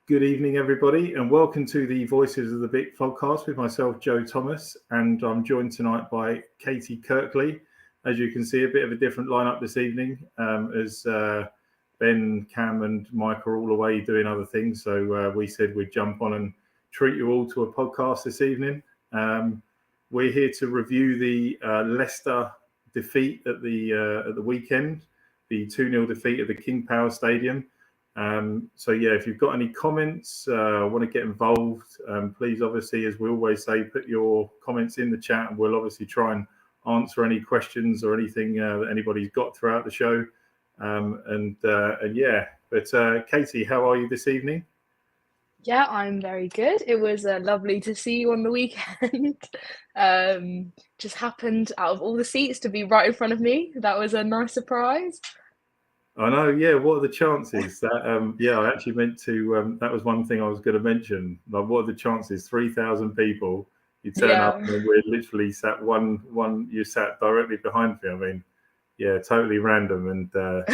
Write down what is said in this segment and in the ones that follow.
Good evening, everybody, and welcome to the Voices of the Vic podcast with myself, Joe Thomas, and I'm joined tonight by Caity Kirkley. As you can see, a bit of a different lineup this evening, as Ben, Cam, and Mike are all away doing other things. So we said we'd jump on and treat you all to a podcast this evening. We're here to review the Leicester defeat at the weekend, the 2-0 defeat at the King Power Stadium. If you've got any comments, want to get involved, please, obviously, as we always say, put your comments in the chat, and we'll obviously try and answer any questions or anything that anybody's got throughout the show. Caity, how are you this evening? Yeah, I'm very good. It was lovely to see you on the weekend. Just happened out of all the seats to be right in front of me. That was a nice surprise. I know, yeah. What are the chances that? I actually meant to. That was one thing I was going to mention. Like, what are the chances? 3,000 people. You turn up, and we're literally sat one. You sat directly behind me. I mean, yeah, totally random, and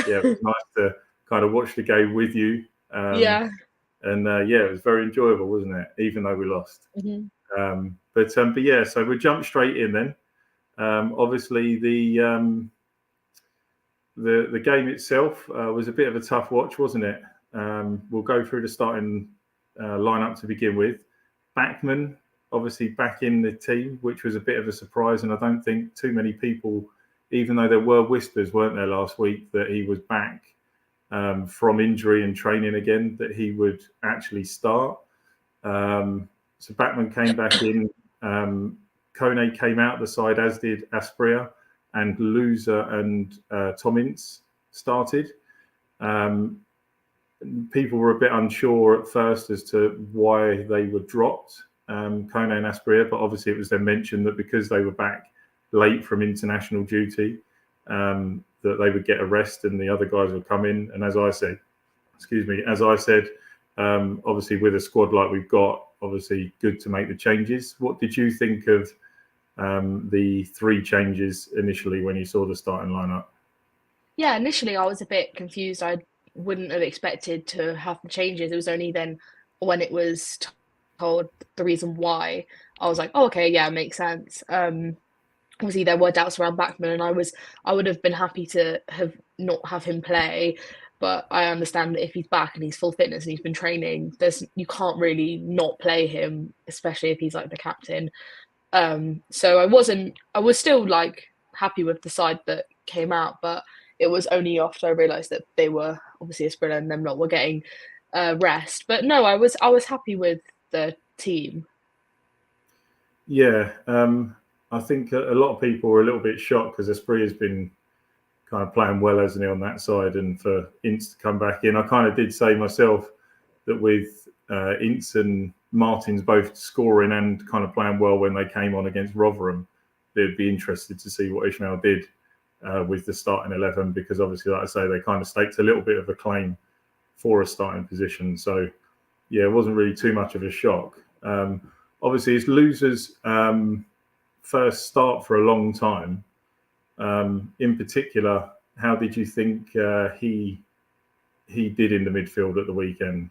it was nice to kind of watch the game with you. Yeah. It was very enjoyable, wasn't it? Even though we lost. Mm-hmm. So we'll jump straight in then. Obviously, the game itself was a bit of a tough watch, wasn't it? We'll go through the starting lineup to begin with. Bachmann, obviously, back in the team, which was a bit of a surprise. And I don't think too many people, even though there were whispers, weren't there, last week, that he was back from injury and training again, that he would actually start. So Bachmann came back in. Kone came out the side, as did Asprilla, and Loser and Tom Ince started. People were a bit unsure at first as to why they were dropped, Kone and Asprilla, but obviously it was then mentioned that because they were back late from international duty, that they would get a rest and the other guys would come in. And as I said, obviously with a squad like we've got, obviously good to make the changes. What did you think of the three changes initially when you saw the starting lineup? Yeah, initially I was a bit confused. I wouldn't have expected to have the changes. It was only then when it was told the reason why, I was like, oh, okay, yeah, makes sense. Obviously there were doubts around Bachmann, and I would have been happy to not have him play. But I understand that if he's back and he's full fitness and he's been training, you can't really not play him, especially if he's like the captain. So I was still like happy with the side that came out, but it was only after I realised that they were obviously Asprilla and them lot were getting rest. But no, I was happy with the team. Yeah, I think a lot of people were a little bit shocked because Asprilla has been kind of playing well, hasn't he, on that side, and for Ince to come back in. I kind of did say myself that with Ince and Martins both scoring and kind of playing well when they came on against Rotherham, they'd be interested to see what Ismail did with the starting 11, because obviously, like I say, they kind of staked a little bit of a claim for a starting position. So, yeah, it wasn't really too much of a shock. Obviously, it's Loser's first start for a long time. In particular, how did you think he did in the midfield at the weekend?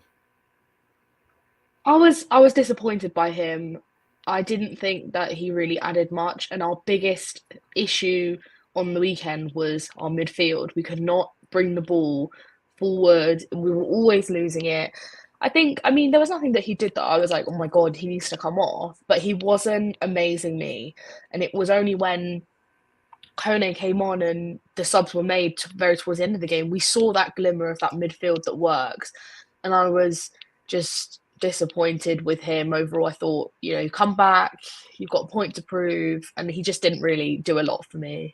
I was disappointed by him. I didn't think that he really added much, and our biggest issue on the weekend was our midfield. We could not bring the ball forward. We were always losing it. I mean, there was nothing that he did that I was like, oh my God, he needs to come off. But he wasn't amazing me. And it was only when Kone came on and the subs were made very towards the end of the game, we saw that glimmer of that midfield that works. And I was just disappointed with him overall. I thought, come back, you've got a point to prove. And he just didn't really do a lot for me.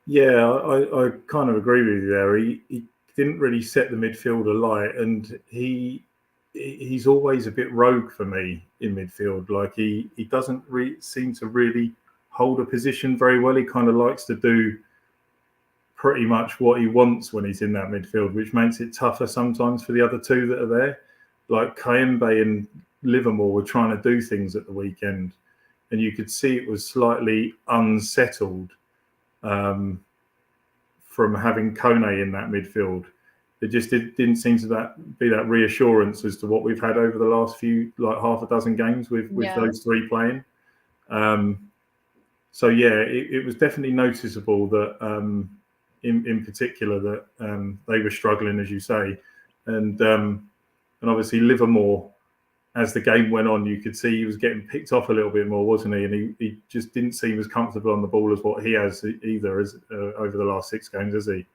Yeah, I kind of agree with you there. He didn't really set the midfield alight, and he's always a bit rogue for me in midfield. Like he doesn't seem to really hold a position very well. He kind of likes to do pretty much what he wants when he's in that midfield, which makes it tougher sometimes for the other two that are there. Like Kayembe and Livermore were trying to do things at the weekend, and you could see it was slightly unsettled from having Kone in that midfield. just didn't seem to be that reassurance as to what we've had over the last few, like half a dozen games with those three playing. So yeah, it was definitely noticeable that in particular that they were struggling, as you say, and obviously Livermore, as the game went on, you could see he was getting picked off a little bit more, wasn't he? And he just didn't seem as comfortable on the ball as what he has either as over the last 6 games, has he?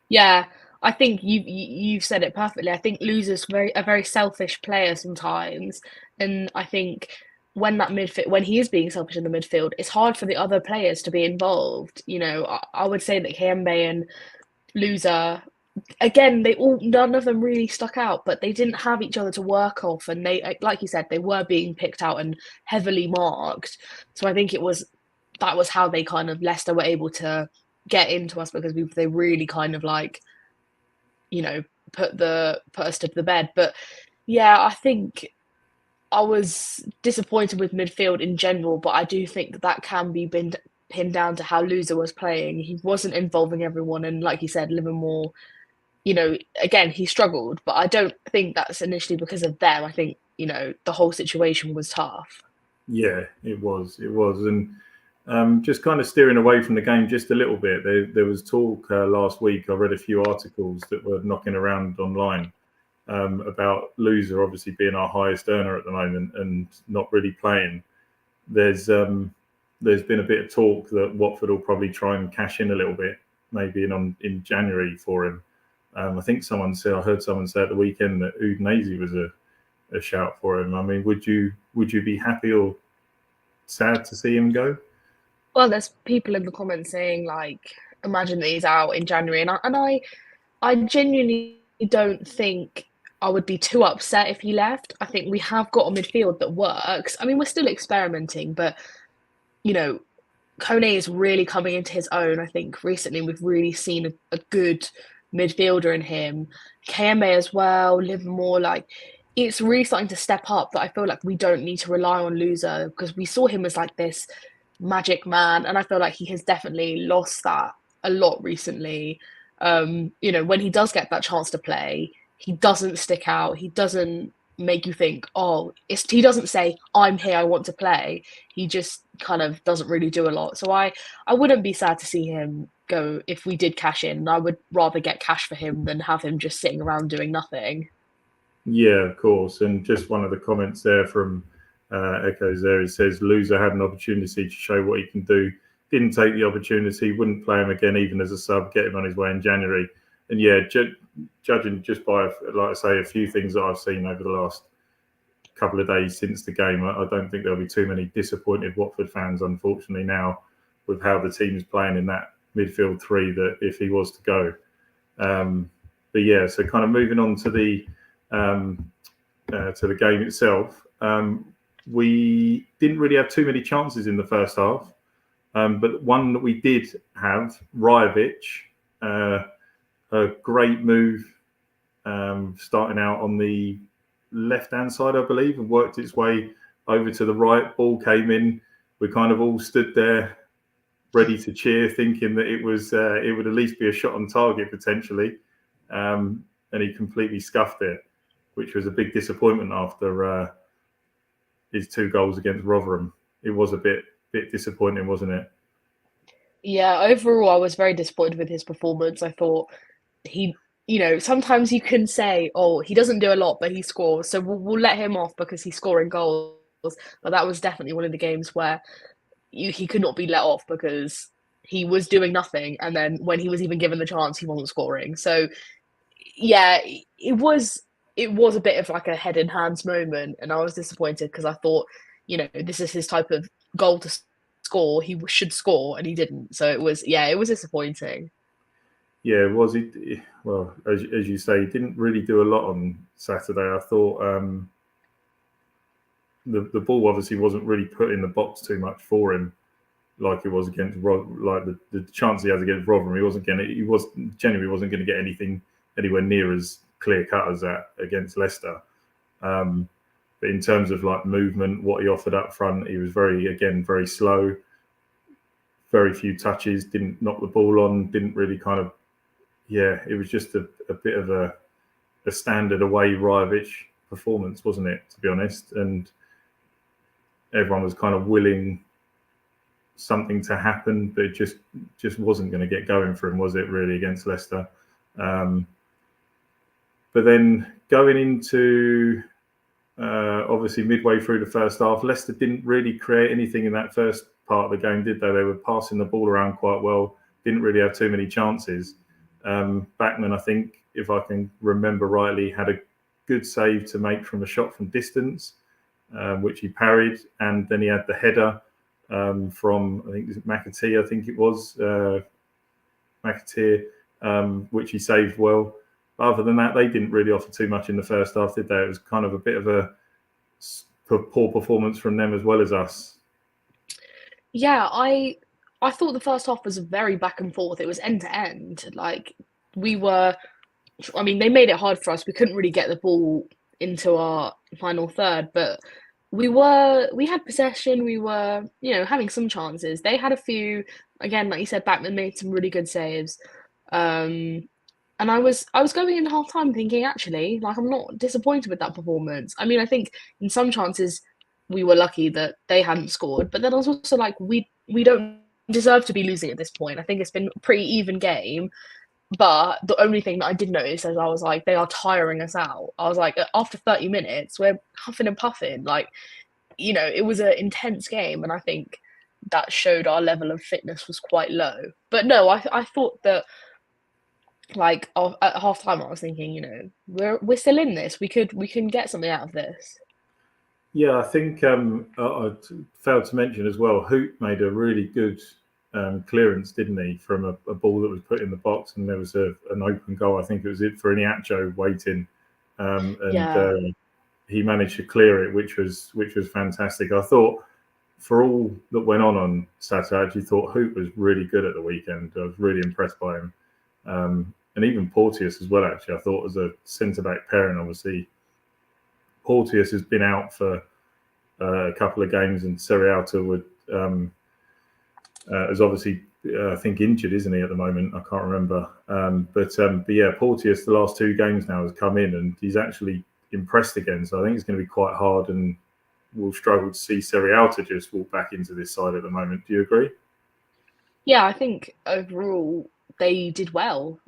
Yeah, I think you've said it perfectly. I think Loser's a very selfish player sometimes, and I think when he is being selfish in the midfield, it's hard for the other players to be involved. You know, I would say that Kayembe and Loser, again, none of them really stuck out, but they didn't have each other to work off, and they, like you said, they were being picked out and heavily marked. So I think that was how they kind of Leicester were able to get into us, because they really kind of like, you know, put us to the bed. But yeah, I think I was disappointed with midfield in general, but I do think that can be pinned down to how Loser was playing. He wasn't involving everyone, and like you said, Livermore, you know, again, he struggled, but I don't think that's initially because of them. I think, you know, the whole situation was tough. Yeah, it was, and just kind of steering away from the game just a little bit. There was talk last week. I read a few articles that were knocking around online about Loser obviously being our highest earner at the moment and not really playing. There's been a bit of talk that Watford will probably try and cash in a little bit, maybe in January for him. I think I heard someone say at the weekend that Udinese was a shout for him. I mean, would you be happy or sad to see him go? Well, there's people in the comments saying like, imagine that he's out in January, and I genuinely don't think I would be too upset if he left. I think we have got a midfield that works. I mean, we're still experimenting, but you know, Kone is really coming into his own. I think recently we've really seen a good midfielder in him. Kayembe as well, Livermore, like it's really starting to step up, that I feel like we don't need to rely on Loser, because we saw him as like this magic man, and I feel like he has definitely lost that a lot recently. You know, when he does get that chance to play, he doesn't stick out. He doesn't make you think, oh, he doesn't say, I'm here, I want to play. He just kind of doesn't really do a lot. So I wouldn't be sad to see him go if we did cash in. I would rather get cash for him than have him just sitting around doing nothing. Yeah, of course. And just one of the comments there from Echoes there, he says Loser had an opportunity to show what he can do, didn't take the opportunity, wouldn't play him again even as a sub, get him on his way in January. And yeah, judging just by, like I say, a few things that I've seen over the last couple of days since the game, I don't think there'll be too many disappointed Watford fans, unfortunately, now with how the team is playing in that midfield three, that if he was to go. But yeah, so kind of moving on to the game itself, we didn't really have too many chances in the first half, but one that we did have, Rajovic, a great move, starting out on the left-hand side, I believe, and worked its way over to the right. Ball came in. We kind of all stood there ready to cheer, thinking that it would at least be a shot on target potentially, and he completely scuffed it, which was a big disappointment after his 2 goals against Rotherham. It was a bit disappointing, wasn't it? Yeah, overall, I was very disappointed with his performance. I thought you know, sometimes you can say, oh, he doesn't do a lot, but he scores, so we'll let him off because he's scoring goals. But that was definitely one of the games where he could not be let off, because he was doing nothing, and then when he was even given the chance, he wasn't scoring. So yeah, it was a bit of like a head in hands moment, and I was disappointed because I thought, you know, this is his type of goal to score. He should score, and he didn't. So it was disappointing. Yeah, it was. Well, as you say, he didn't really do a lot on Saturday. I thought the ball obviously wasn't really put in the box too much for him, like it was against the chance he had against Rotherham. He genuinely wasn't going to get anything anywhere near as clear cut as that against Leicester. But in terms of like movement, what he offered up front, he was very slow, very few touches, didn't knock the ball on, didn't really kind of yeah, it was just a bit of a standard away Rajovic performance, wasn't it? To be honest, and everyone was kind of willing something to happen, but it just wasn't going to get going for him, was it? Really, against Leicester. But then going into obviously midway through the first half, Leicester didn't really create anything in that first part of the game, did they? They were passing the ball around quite well, didn't really have too many chances. Bachmann, I think, if I can remember rightly, had a good save to make from a shot from distance, which he parried, and then he had the header from, I think, McAtee, I think it was, McAtee, which he saved well. Other than that, they didn't really offer too much in the first half, did they? It was kind of a bit of a poor performance from them as well as us. Yeah, I thought the first half was very back and forth. It was end to end. Like they made it hard for us. We couldn't really get the ball into our final third, but we had possession. We were, having some chances. They had a few. Again, like you said, Bachmann made some really good saves. And I was going in half time thinking, actually, like, I'm not disappointed with that performance. I mean, I think in some chances we were lucky that they hadn't scored, but then I was also like, we don't deserve to be losing at this point. I think it's been a pretty even game. But the only thing that I did notice is I was like, they are tiring us out. I was like, after 30 minutes, we're huffing and puffing. Like, it was an intense game, and I think that showed our level of fitness was quite low. But no, I thought that, like, at half time, I was thinking, we're still in this. We can get something out of this. Yeah, I think I failed to mention as well, Hoot made a really good clearance, didn't he, from a ball that was put in the box, and there was an open goal. I think it was it for Iniacho waiting, and he managed to clear it, which was fantastic. I thought, for all that went on Saturday, I actually thought Hoot was really good at the weekend. I was really impressed by him. And even Porteous as well, actually. I thought, as a centre-back pairing, obviously, Porteous has been out for a couple of games, and Serialta is obviously, I think, injured, isn't he, at the moment? I can't remember. But yeah, Porteous, the last two games now, has come in, and he's actually impressed again. So I think it's going to be quite hard, and we'll struggle to see Serialta just walk back into this side at the moment. Do you agree? Yeah, I think overall they did well.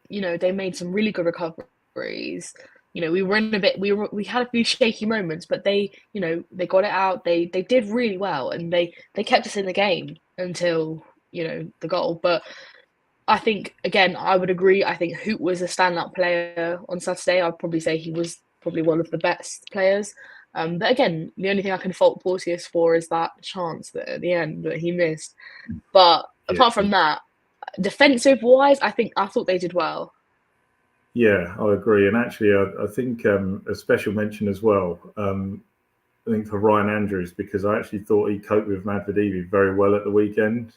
They made some really good recoveries. We were in a bit. We had a few shaky moments, but they got it out. They did really well, and they kept us in the game until the goal. But I think, again, I would agree. I think Hoot was a standout player on Saturday. I'd probably say he was probably one of the best players. But again, the only thing I can fault Porteous for is that chance that at the end that he missed. But apart from that, defensive wise, I thought they did well. Yeah, I agree. And actually, I think a special mention as well, I think, for Ryan Andrews, because I actually thought he coped with Medvedev very well at the weekend.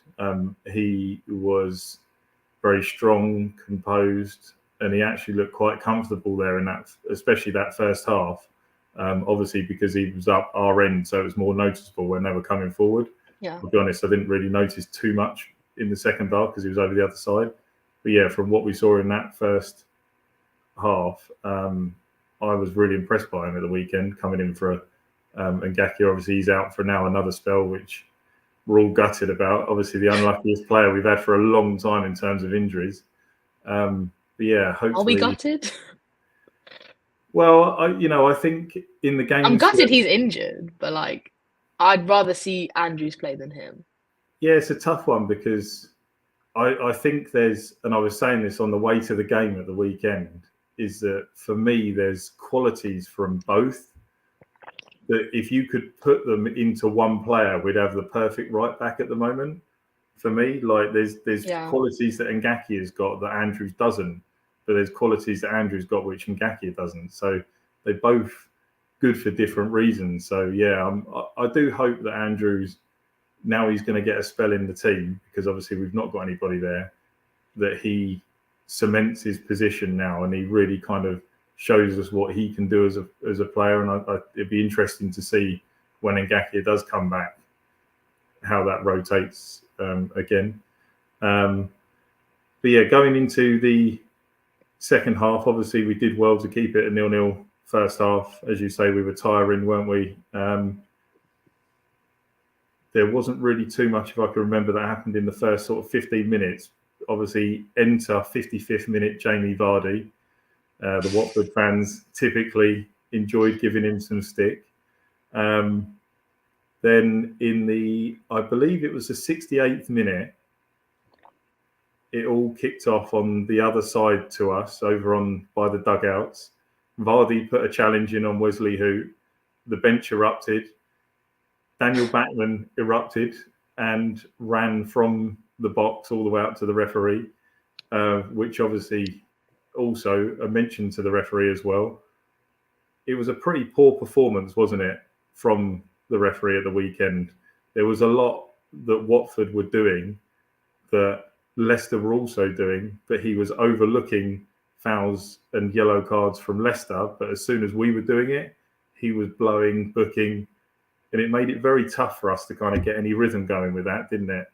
He was very strong, composed, and he actually looked quite comfortable there in that, especially that first half. Obviously, because he was up our end, so it was more noticeable when they were coming forward. Yeah. I'll be honest, I didn't really notice too much in the second half because he was over the other side. But yeah, from what we saw in that first half, I was really impressed by him at the weekend, coming in for Ngaki. Obviously, he's out for now another spell, which we're all gutted about. Obviously, the unluckiest player we've had for a long time in terms of injuries. But yeah, hopefully. Are we gutted? Well, I think in the games, I'm gutted he's injured, but like, I'd rather see Andrews play than him. Yeah, it's a tough one because I think there's, and I was saying this on the way to the game at the weekend, is that for me there's qualities from both that if you could put them into one player, we'd have the perfect right back at the moment. For me, like there's qualities that Ngaki has got that Andrews doesn't, but there's qualities that Andrews got which Ngaki doesn't. So they're both good for different reasons. So yeah, I do hope that Andrews, now he's going to get a spell in the team, because obviously we've not got anybody there, that he cements his position now and he really kind of shows us what he can do as a player. And it'd be interesting to see when Ngaki does come back, how that rotates again. But yeah, going into the second half, obviously, we did well to keep it a 0-0 first half. As you say, we were tiring, weren't we? There wasn't really too much, if I can remember, that happened in the first sort of 15 minutes. Obviously, enter 55th minute Jamie Vardy. The Watford fans typically enjoyed giving him some stick. Then I believe it was the 68th minute, it all kicked off on the other side to us, over on by the dugouts. Vardy put a challenge in on Wesley Hoot. The bench erupted. Daniel Backman erupted and ran from the box all the way up to the referee, which obviously also a mention to the referee as well. It was a pretty poor performance, wasn't it, from the referee at the weekend? There was a lot that Watford were doing that Leicester were also doing, but he was overlooking fouls and yellow cards from Leicester. But as soon as we were doing it, he was blowing, booking, and it made it very tough for us to kind of get any rhythm going with that, didn't it?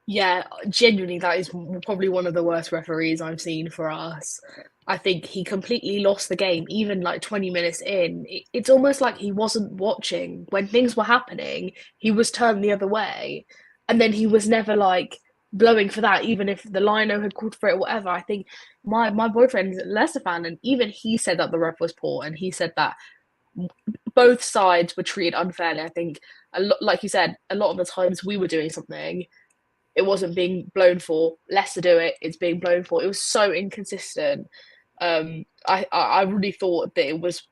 Yeah, genuinely, that is probably one of the worst referees I've seen for us. I think he completely lost the game, even like 20 minutes in. It's almost like he wasn't watching. When things were happening, he was turned the other way. And then he was never like blowing for that, even if the lino had called for it or whatever. I think my boyfriend's a Leicester fan, and even he said that the ref was poor, and he said that both sides were treated unfairly. I think, like you said, a lot of the times we were doing something, it wasn't being blown for. Leicester do it, it's being blown for. It was so inconsistent. I really thought that it was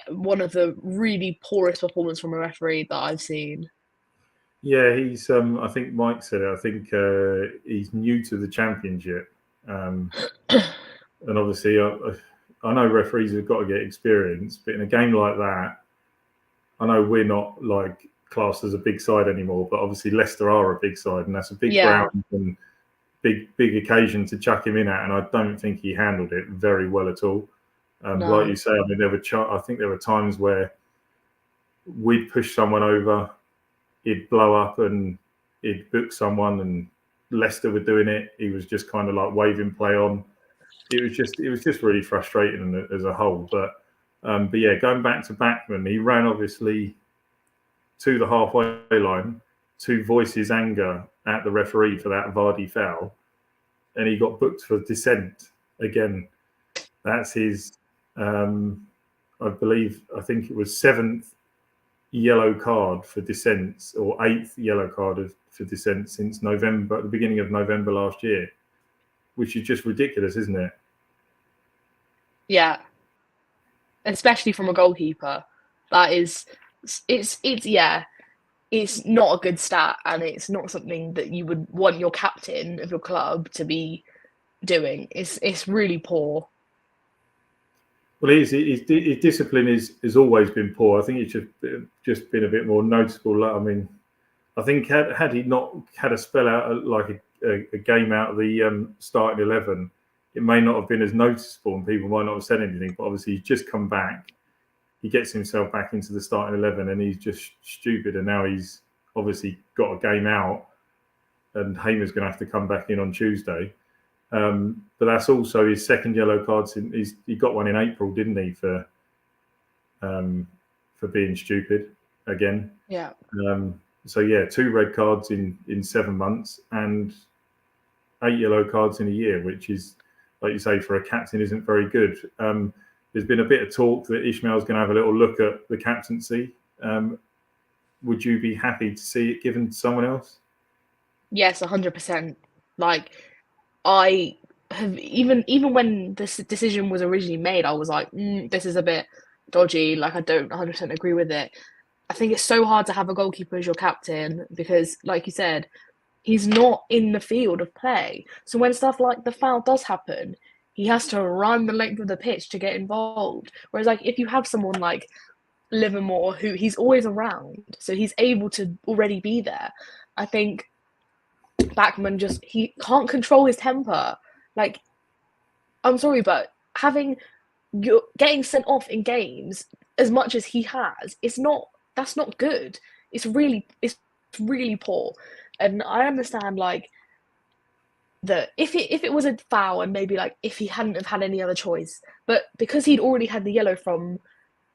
one of the really poorest performances from a referee that I've seen. Yeah, he's. I think Mike said it. I think he's new to the Championship, and obviously, I know referees have got to get experience, but in a game like that, I know we're not like classed as a big side anymore, but obviously Leicester are a big side, and that's a big ground and big occasion to chuck him in at. And I don't think he handled it very well at all. No. Like you say, I mean, I think there were times where we'd push someone over, he'd blow up and he'd book someone, and Leicester were doing it. He was just kind of like waving play on. It was just really frustrating as a whole. But yeah, going back to Backman, he ran obviously to the halfway line to voice his anger at the referee for that Vardy foul, and he got booked for dissent again. That's his, I think it was 7th yellow card for dissent, or 8th yellow card for dissent since November, the beginning of November last year, which is just ridiculous, isn't it? Yeah, especially from a goalkeeper. That is, it's not a good stat, and it's not something that you would want your captain of your club to be doing. It's really poor. Well, his discipline has always been poor. I think it's just been a bit more noticeable. I mean, I think had he not had a spell out like a game out of the starting 11, it may not have been as noticeable, and people might not have said anything. But obviously, he's just come back. He gets himself back into the starting 11, and he's just stupid. And now he's obviously got a game out, and Hamer's going to have to come back in on Tuesday. But that's also his second yellow card. He got one in April, didn't he, for being stupid again? Yeah. So yeah, 2 red cards in 7 months and 8 yellow cards in a year, which is, like you say, for a captain isn't very good. There's been a bit of talk that Ishmael's going to have a little look at the captaincy. Would you be happy to see it given to someone else? Yes, 100%. Like, I have even when this decision was originally made, I was like, this is a bit dodgy. Like, I don't 100% agree with it. I think it's so hard to have a goalkeeper as your captain because, like you said, he's not in the field of play. So when stuff like the foul does happen, he has to run the length of the pitch to get involved. Whereas, like, if you have someone like Livermore, who he's always around, so he's able to already be there, I think Backman he can't control his temper. Like, I'm sorry, but getting sent off in games as much as he has, that's not good. It's really poor. And I understand, like, that if it was a foul and maybe like if he hadn't have had any other choice, but because he'd already had the yellow from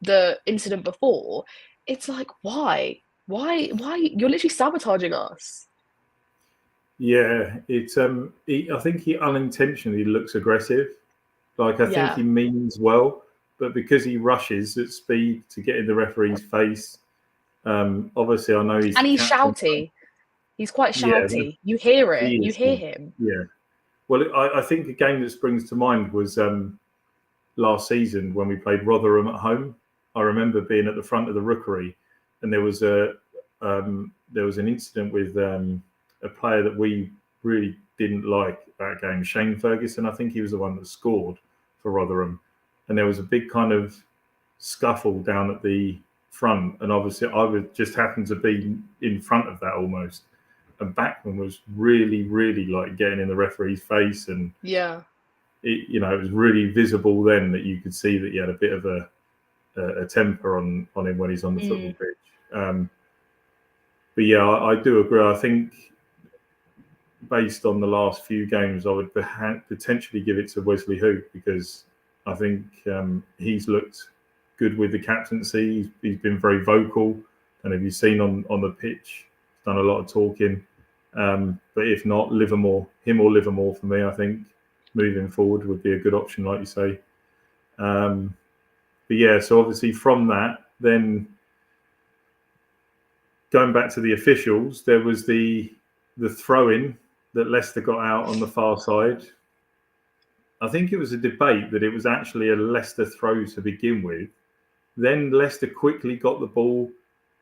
the incident before, it's like why you're literally sabotaging us. Yeah, it's I think he unintentionally looks aggressive. Like, I think Yeah, he means well, but because he rushes at speed to get in the referee's face, obviously I know he's and the he's captain. shouty. He's quite Yeah, shouty. You hear it. he You is. hear him. Yeah. Well, I think a game that springs to mind was last season when we played Rotherham at home. I remember being at the front of the Rookery, and there was an incident with a player that we really didn't like that game. Shane Ferguson, I think he was the one that scored for Rotherham, and there was a big kind of scuffle down at the front, and obviously I would just happen to be in front of that almost. And Backman was really, really like getting in the referee's face, and Yeah. it was really visible then that you could see that he had a bit of a temper on him when he's on the football pitch. But yeah, I do agree. I think based on the last few games, I would potentially give it to Wesley Hoop, because I think he's looked good with the captaincy. He's been very vocal, and if you've seen on the pitch, he's done a lot of talking. But if not, him or Livermore for me, I think moving forward would be a good option, like you say. But yeah, so obviously from that, then going back to the officials, there was the throw-in that Leicester got out on the far side. I think it was a debate that it was actually a Leicester throw to begin with. Then Leicester quickly got the ball,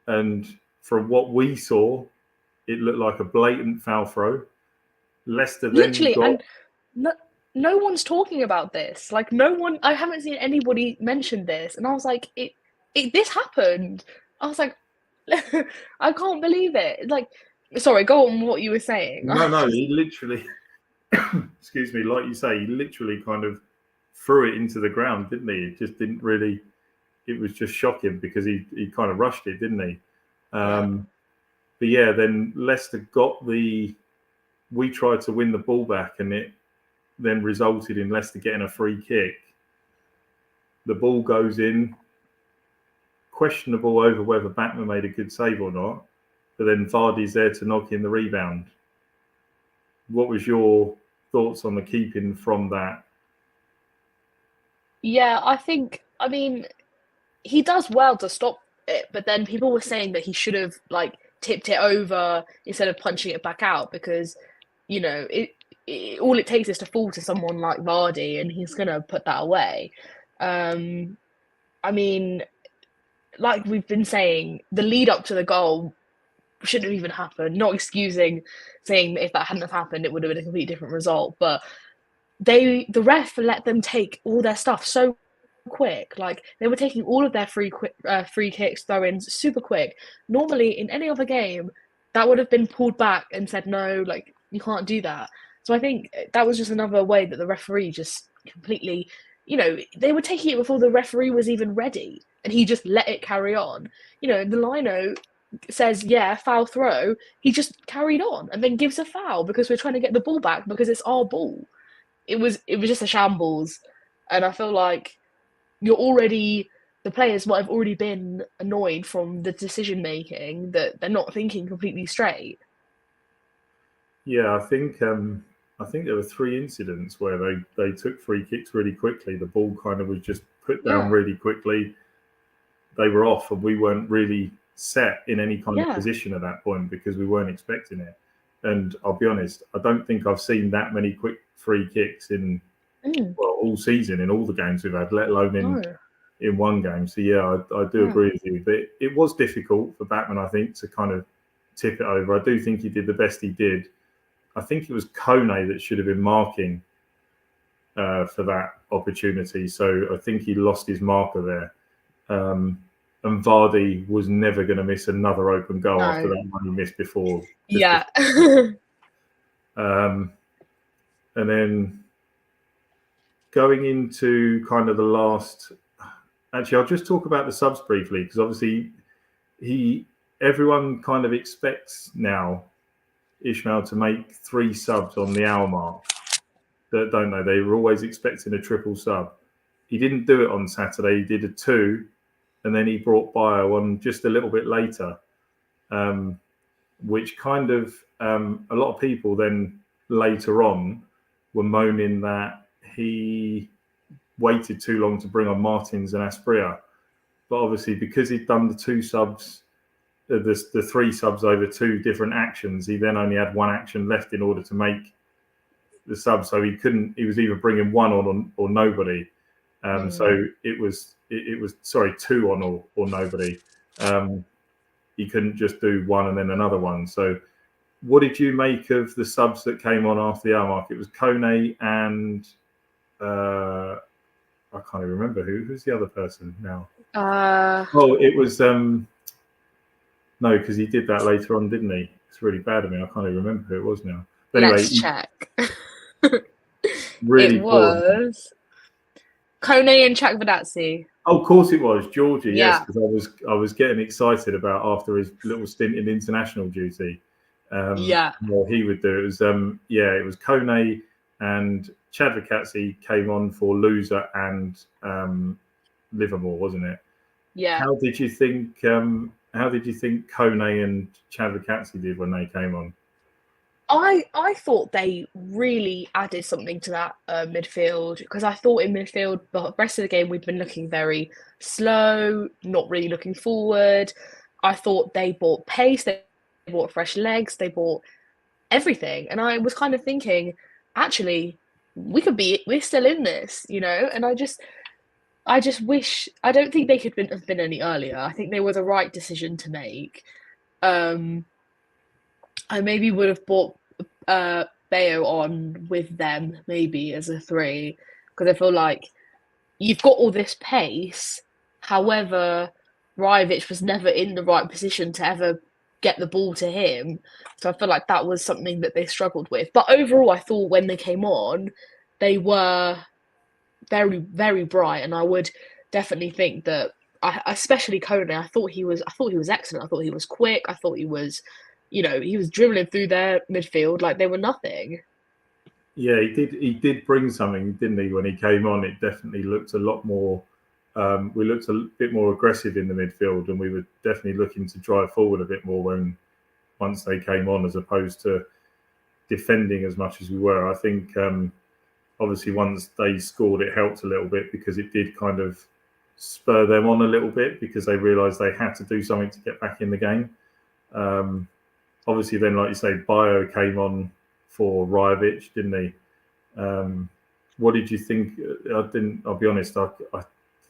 and from what we saw, it looked like a blatant foul throw. Leicester then Literally, got... and no one's talking about this. Like no one, I haven't seen anybody mention this, and I was like, this happened. I was like, I can't believe it. Like, sorry, go on what you were saying. No, he literally, excuse me, like you say, he literally kind of threw it into the ground, didn't he? It just didn't really, it was just shocking because he kind of rushed it, didn't he? Yeah. But yeah, then Leicester we tried to win the ball back, and it then resulted in Leicester getting a free kick. The ball goes in, questionable over whether Backman made a good save or not, but then Vardy's there to knock in the rebound. What was your thoughts on the keeping from that? Yeah, I mean, he does well to stop it, but then people were saying that he should have like tipped it over instead of punching it back out because, all it takes is to fall to someone like Vardy and he's gonna put that away. I mean, like we've been saying, the lead up to the goal shouldn't have even happened. Not excusing saying that if that hadn't have happened, it would have been a completely different result. But the ref let them take all their stuff so quick. Like they were taking all of their free kicks, throw-ins super quick. Normally, in any other game, that would have been pulled back and said no, like you can't do that. So I think that was just another way that the referee just completely, they were taking it before the referee was even ready, and he just let it carry on. The lino says, yeah, foul throw. He just carried on and then gives a foul because we're trying to get the ball back because it's our ball. It was just a shambles, and I feel like the players might have already been annoyed from the decision making that they're not thinking completely straight. Yeah, I think there were 3 incidents where they took free kicks really quickly. The ball kind of was just put down Yeah, really quickly. They were off, and we weren't really set in any kind of yeah, position at that point because we weren't expecting it. And I'll be honest, I don't think I've seen that many quick free kicks in all season in all the games we've had, let alone no, in one game. So yeah, I do yeah, agree with you. But it was difficult for Batman, I think, to kind of tip it over. I do think he did the best he did. I think it was Kone that should have been marking for that opportunity. So I think he lost his marker there. And Vardy was never going to miss another open goal after no, that one he missed before. yeah, And then going into kind of the last... Actually, I'll just talk about the subs briefly because obviously everyone kind of expects now Ishmael to make 3 subs on the hour mark. Don't they? They were always expecting a triple sub. He didn't do it on Saturday. He did a 2, and then he brought Bio on just a little bit later, which kind of a lot of people then later on were moaning that he waited too long to bring on Martins and Asprilla. But obviously, because he'd done the 2 subs, the 3 subs over 2 different actions, he then only had 1 action left in order to make the sub. So he was either bringing 1 on or nobody. So it was 2 on or nobody. He couldn't just do 1 and then another one. So what did you make of the subs that came on after the hour mark? It was Kone and I can't even remember who's the other person now. It was no, because he did that later on, didn't he? It's really bad of me. I can't even remember who it was now. But anyway, let's check. Really it was Kone and Chakvedazzi. Oh, of course it was Georgie. Yeah. Yes, because I was getting excited about after his little stint in international duty. What he would do. It was it was Kone and Chakvedazzi came on for Loser and Livermore, wasn't it? Yeah. How did you think Kone and Chakvedazzi did when they came on? I thought they really added something to that midfield, because I thought in midfield the rest of the game we'd been looking very slow, not really looking forward. I thought they brought pace, they brought fresh legs, they brought everything, and I was kind of thinking, actually, we're still in this, and I just wish, I don't think they could have been any earlier. I think they were the right decision to make. I maybe would have brought Bayo on with them, maybe as a 3, because I feel like you've got all this pace. However, Rajovic was never in the right position to ever get the ball to him. So I feel like that was something that they struggled with. But overall, I thought when they came on, they were very, very bright, and I would definitely think that, especially Kone, I thought he was excellent. I thought he was quick. I thought he was, he was dribbling through their midfield like they were nothing. Yeah, he did bring something, didn't he? When he came on, it definitely looked a lot more. We looked a bit more aggressive in the midfield, and we were definitely looking to drive forward a bit more once they came on, as opposed to defending as much as we were. I think obviously once they scored, it helped a little bit, because it did kind of spur them on a little bit, because they realised they had to do something to get back in the game. Obviously then, like you say, Bio came on for Rajovic, didn't he? What did you think? I'll be honest, I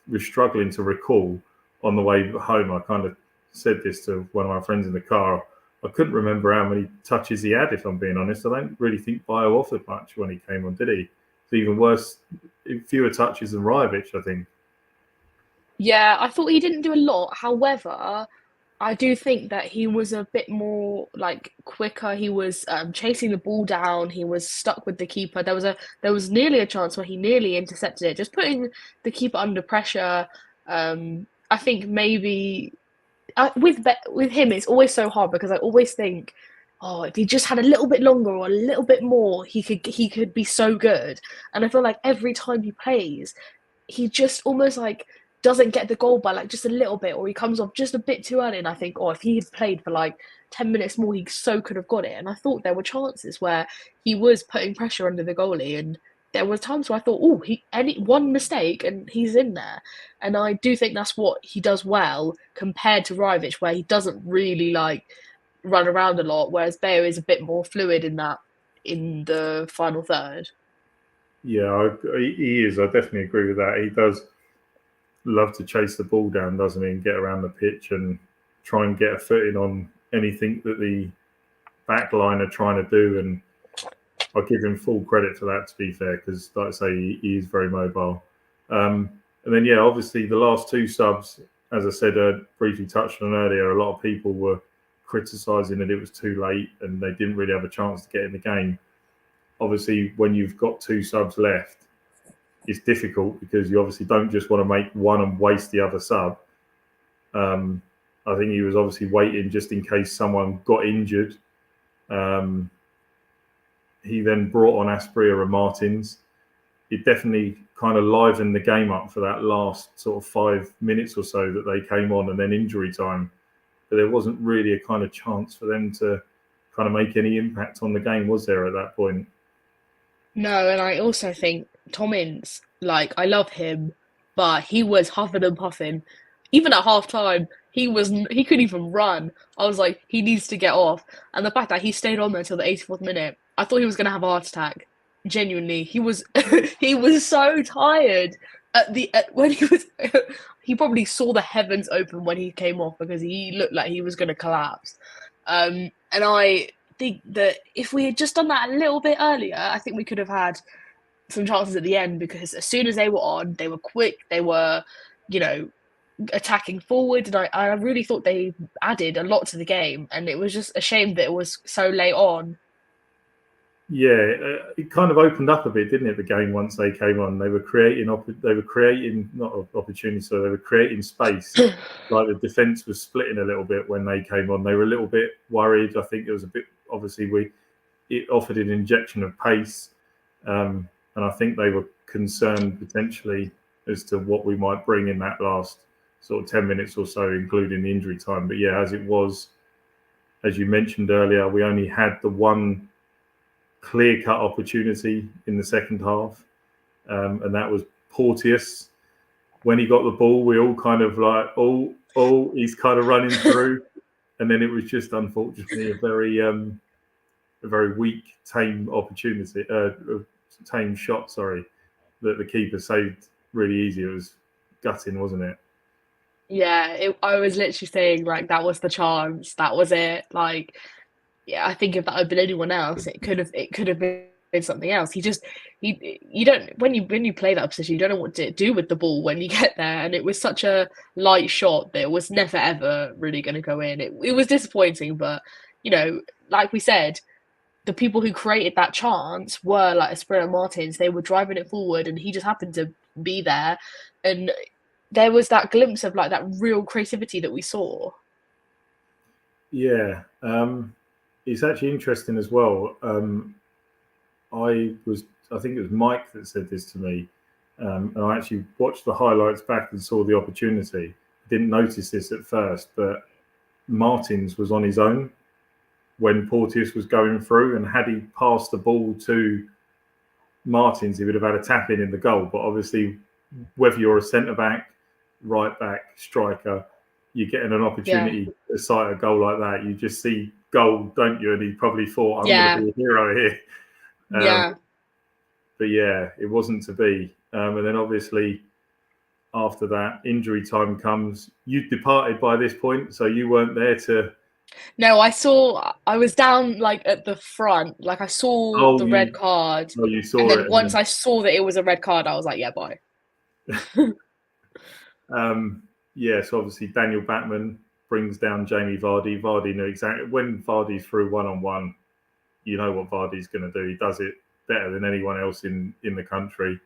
was struggling to recall on the way home. I kind of said this to one of my friends in the car. I couldn't remember how many touches he had, if I'm being honest. I don't really think Bio offered much when he came on, did he? It's even worse, fewer touches than Rajovic, I think. Yeah, I thought he didn't do a lot. However, I do think that he was a bit more quicker. He was chasing the ball down. He was stuck with the keeper. There was nearly a chance where he nearly intercepted it, just putting the keeper under pressure. I think maybe with him, it's always so hard, because I always think, oh, if he just had a little bit longer or a little bit more, he could be so good. And I feel like every time he plays, he just almost doesn't get the goal by just a little bit, or he comes off just a bit too early. And I think, if he had played for 10 minutes more, he so could have got it. And I thought there were chances where he was putting pressure under the goalie, and there were times where I thought, one mistake and he's in there. And I do think that's what he does well compared to Rajovic, where he doesn't really run around a lot, whereas Bayo is a bit more fluid in the final third. Yeah, he is. I definitely agree with that. He does love to chase the ball down, doesn't he, and get around the pitch and try and get a footing on anything that the back line are trying to do. And I'll give him full credit for that, to be fair, because, like I say, he is very mobile. And then, obviously the last 2 subs, as I said, briefly touched on earlier, a lot of people were criticising that it was too late and they didn't really have a chance to get in the game. Obviously, when you've got 2 subs left, it's difficult, because you obviously don't just want to make one and waste the other sub. I think he was obviously waiting just in case someone got injured, He then brought on Asprilla and Martins. It definitely kind of livened the game up for that last sort of 5 minutes or so that they came on, and then injury time. But there wasn't really a kind of chance for them to kind of make any impact on the game, was there, at that point? No, and I also think Tom Ince, like, I love him, but he was huffing and puffing. Even at half time, he couldn't even run. I was like, he needs to get off. And the fact that he stayed on there until the 84th minute, I thought he was gonna have a heart attack. Genuinely, he was he was so tired when he was he probably saw the heavens open when he came off because he looked like he was gonna collapse. And I think that if we had just done that a little bit earlier, I think we could have had some chances at the end because as soon as they were on, they were quick, they were, you know, attacking forward, and I really thought they added a lot to the game, and it was just a shame that it was so late on. Yeah, it kind of opened up a bit, didn't it? The game once they came on, they were creating not opportunities, so they were creating space. Like the defence was splitting a little bit when they came on. They were a little bit worried. I think it was a bit obviously it offered an injection of pace, and I think they were concerned potentially as to what we might bring in that last sort of 10 minutes or so, including the injury time. But yeah, as it was, as you mentioned earlier, we only had the one clear-cut opportunity in the second half, and that was Porteous. When he got the ball, we all kind of like, oh, he's kind of running through, and then it was just unfortunately a very weak, tame opportunity, tame shot. Sorry, that the keeper saved really easy. It was gutting, wasn't it? Yeah, I was literally saying like that was the chance, that was it. Like, yeah, I think if that had been anyone else, it could have been something else. You don't when you play that position, you don't know what to do with the ball when you get there, and it was such a light shot that it was never ever really going to go in. It was disappointing, but like we said, the people who created that chance were like Espirito Martins. They were driving it forward, and he just happened to be there, and there was that glimpse of like that real creativity that we saw. Yeah, it's actually interesting as well. I think it was Mike that said this to me, and I actually watched the highlights back and saw the opportunity. Didn't notice this at first, but Martins was on his own when Porteous was going through, and had he passed the ball to Martins, he would have had a tap in the goal. But obviously, whether you're a centre back, right back, striker, you're getting an opportunity to sight a goal like that. You just see goal, don't you? And he probably thought, I'm going to be a hero here. Yeah. But yeah, it wasn't to be. And then obviously after that, injury time comes. You departed by this point, so you weren't there to. No, I was down like at the front, like I saw the red card. You saw and then it. once I saw that it was a red card, I was like, yeah, bye. Yeah, so obviously Daniel Batman brings down Jamie Vardy. Vardy knew exactly when Vardy's through one-on-one, you know what Vardy's going to do. He does it better than anyone else in the country.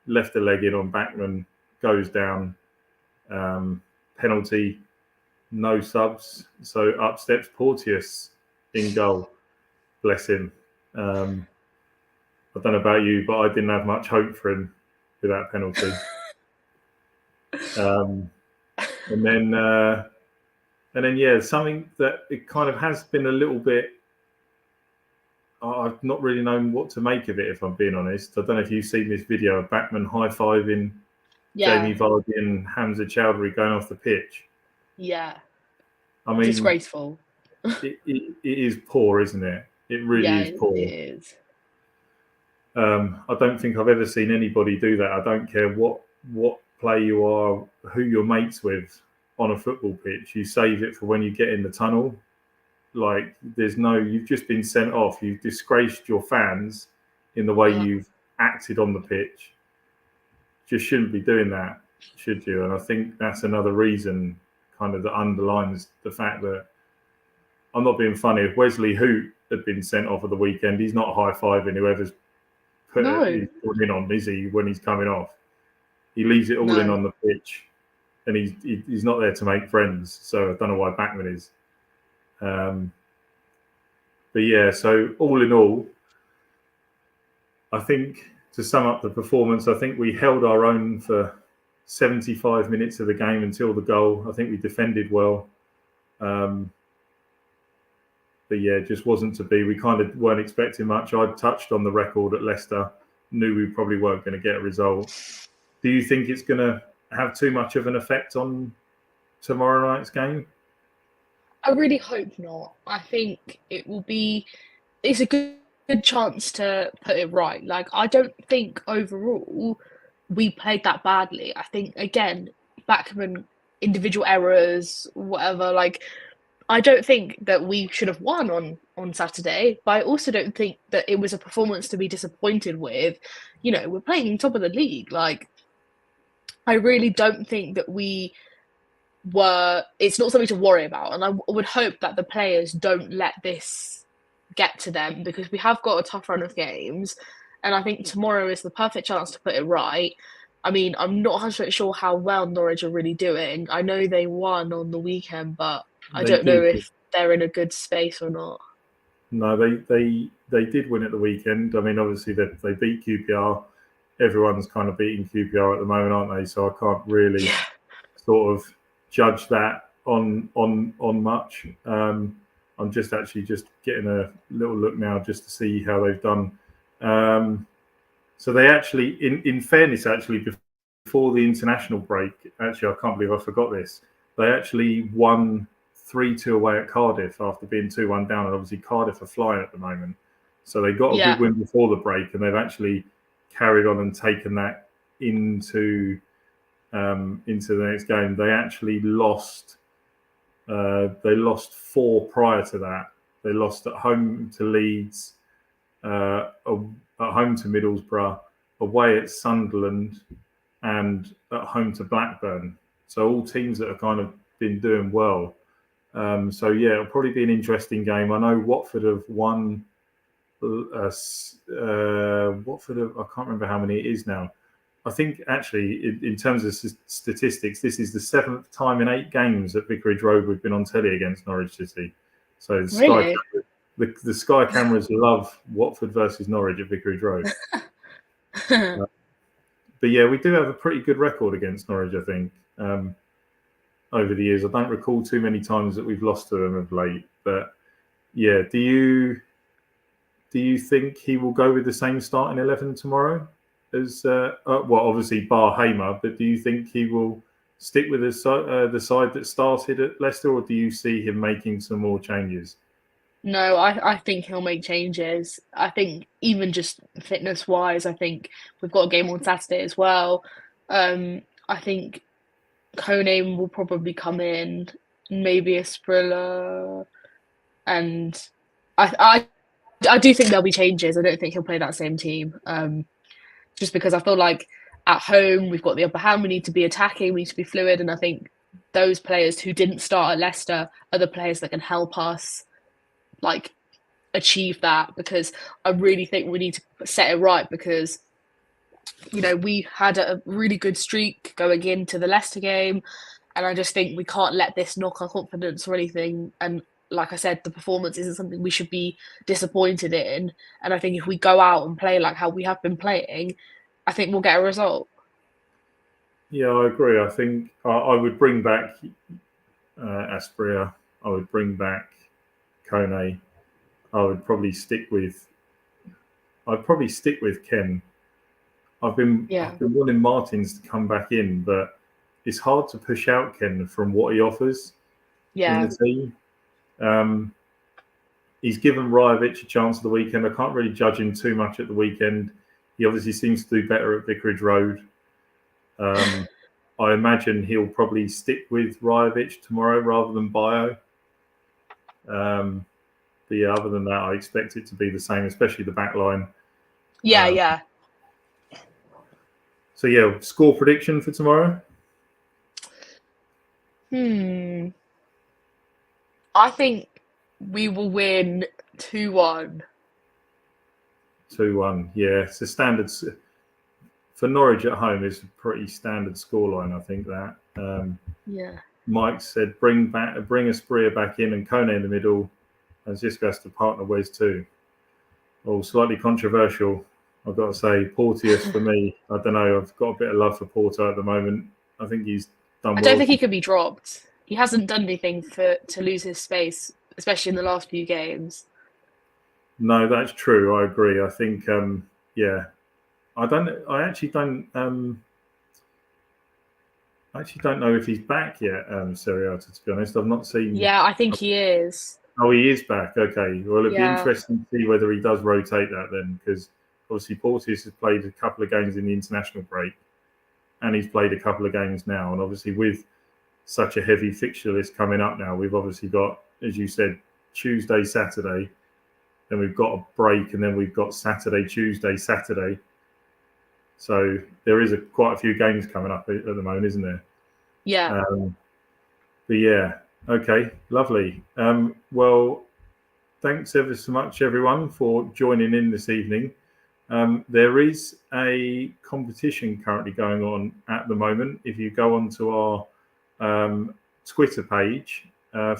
Left a leg in on Batman, goes down. Penalty, no subs. So up steps Porteous in goal. Bless him. I don't know about you, but I didn't have much hope for him with that penalty. And then, yeah, something that it kind of has been a little bit. I've not really known what to make of it, if I'm being honest. I don't know if you've seen this video of Batman high-fiving Jamie Vardy and Hamza Chowdhury going off the pitch. Yeah. I mean, disgraceful. It is poor, isn't it? It really is poor. It is. I don't think I've ever seen anybody do that. I don't care what play you are, who you're mates with on a football pitch. You save it for when you get in the tunnel. Like, you've just been sent off. You've disgraced your fans in the way you've acted on the pitch. Just shouldn't be doing that, should you? And I think that's another reason kind of that underlines the fact that, I'm not being funny, if Wesley Hoot had been sent off at the weekend, he's not high-fiving whoever's put in on, is he, when he's coming off? He leaves it all in on the pitch, and he's not there to make friends. So I don't know why Backman is. But yeah, so all in all, I think to sum up the performance, I think we held our own for 75 minutes of the game until the goal. I think we defended well. But yeah, it just wasn't to be. We kind of weren't expecting much. I touched on the record at Leicester, knew we probably weren't going to get a result. Do you think it's going to have too much of an effect on tomorrow night's game? I really hope not. I think it's a good chance to put it right. Like, I don't think overall we played that badly. I think, again, Backman, individual errors, whatever, like, I don't think that we should have won on Saturday, but I also don't think that it was a performance to be disappointed with. You know, we're playing top of the league. Like, I really don't think that it's not something to worry about. And I would hope that the players don't let this get to them, because we have got a tough run of games. And I think tomorrow is the perfect chance to put it right. I mean, I'm not 100% sure how well Norwich are really doing. I know they won on the weekend, but I They don't know did. if they're in a good space or not. No, they did win at the weekend. I mean, obviously they beat QPR. Everyone's kind of beating QPR at the moment, aren't they? So I can't really sort of judge that on much. I'm just getting a little look now just to see how they've done. So they actually, in fairness, actually before the international break, actually I can't believe I forgot this. They actually won 3-2 away at Cardiff after being 2-1 down, and obviously Cardiff are flying at the moment. So they got a good win before the break, and they've actually carried on and taken that into the next game. They actually lost. They lost 4 prior to that. They lost at home to Leeds, at home to Middlesbrough, away at Sunderland, and at home to Blackburn. So all teams that have kind of been doing well. So yeah, it'll probably be an interesting game. I know Watford have won. Watford I can't remember how many it is now. I think actually, in terms of statistics, this is the 7th time in 8 games at Vicarage Road we've been on telly against Norwich City. So the Sky cameras love Watford versus Norwich at Vicarage Road. But yeah, we do have a pretty good record against Norwich, I think. Over the years, I don't recall too many times that we've lost to them of late. But yeah, do you think he will go with the same starting 11 tomorrow as obviously bar Hamer, but do you think he will stick with the side that started at Leicester, or do you see him making some more changes? No, I think he'll make changes. I think even just fitness wise, I think we've got a game on Saturday as well. I think Kone will probably come in, maybe a Sprilla, and I do think there'll be changes. I don't think he'll play that same team. Just because I feel like at home we've got the upper hand. We need to be attacking. We need to be fluid, and I think those players who didn't start at Leicester are the players that can help us like achieve that. Because I really think we need to set it right, because you know we had a really good streak going into the Leicester game, and I just think we can't let this knock our confidence or anything. And like I said, the performance isn't something we should be disappointed in. And I think if we go out and play like how we have been playing, I think we'll get a result. Yeah, I agree. I think I would bring back Aspria. I would bring back Kone. I'd probably stick with Ken. I've been wanting Martins to come back in, but it's hard to push out Ken from what he offers in the team. He's given Rajovic a chance at the weekend. I can't really judge him too much at the weekend. He obviously seems to do better at Vicarage Road. I imagine he'll probably stick with Rajovic tomorrow rather than Bio. But yeah, other than that, I expect it to be the same, especially the back line. Yeah. So yeah, score prediction for tomorrow? I think we will win 2-1. 2-1. Yeah, it's a standard for Norwich at home. It's a pretty standard scoreline, I think that. Mike said bring Aspria back in and Kone in the middle. and Xisco has to partner Wes too. Well, slightly controversial, I've got to say. Porteous for me. I don't know. I've got a bit of love for Porto at the moment. I think he's done I well. don't think he could be dropped. He hasn't done anything to lose his space, especially in the last few games. No, that's true. I agree. I think, yeah. I actually don't know if he's back yet, Seriata, to be honest. I've not seen. Yeah, I think he is. Oh, he is back. Okay. Well, it'd be Yeah. interesting to see whether he does rotate that then, because obviously Porteous has played a couple of games in the international break, and he's played a couple of games now. And obviously, with such a heavy fixture list coming up now, we've obviously got, as you said, Tuesday, Saturday, then we've got a break, and then we've got Saturday, Tuesday, Saturday. So there is quite a few games coming up at the moment, isn't there? Yeah. But yeah, okay, lovely. Well, thanks ever so much, everyone, for joining in this evening. There is a competition currently going on at the moment. If you go onto our Twitter page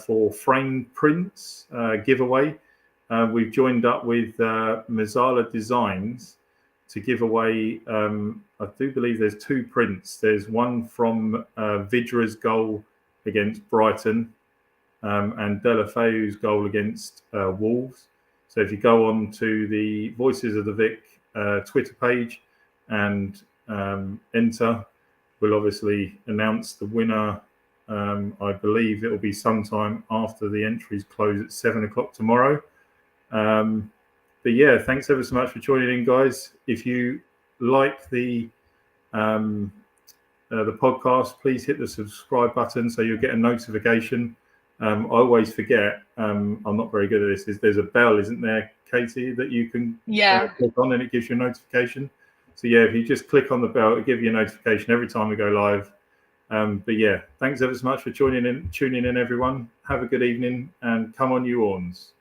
for framed prints giveaway, we've joined up with Mazzala Designs to give away, I do believe there's 2 prints. There's one from Vidra's goal against Brighton and Delafeu's goal against Wolves. So if you go on to the Voices of the Vic Twitter page and enter, we'll obviously announce the winner. I believe it will be sometime after the entries close at 7 o'clock tomorrow. But yeah, thanks ever so much for joining in, guys. If you like the podcast, please hit the subscribe button so you'll get a notification. I always forget, I'm not very good at this, there's a bell, isn't there, Caity, that you can click on and it gives you a notification. So yeah, if you just click on the bell, it'll give you a notification every time we go live. But yeah, thanks ever so much for tuning in, everyone. Have a good evening and come on, you Orns.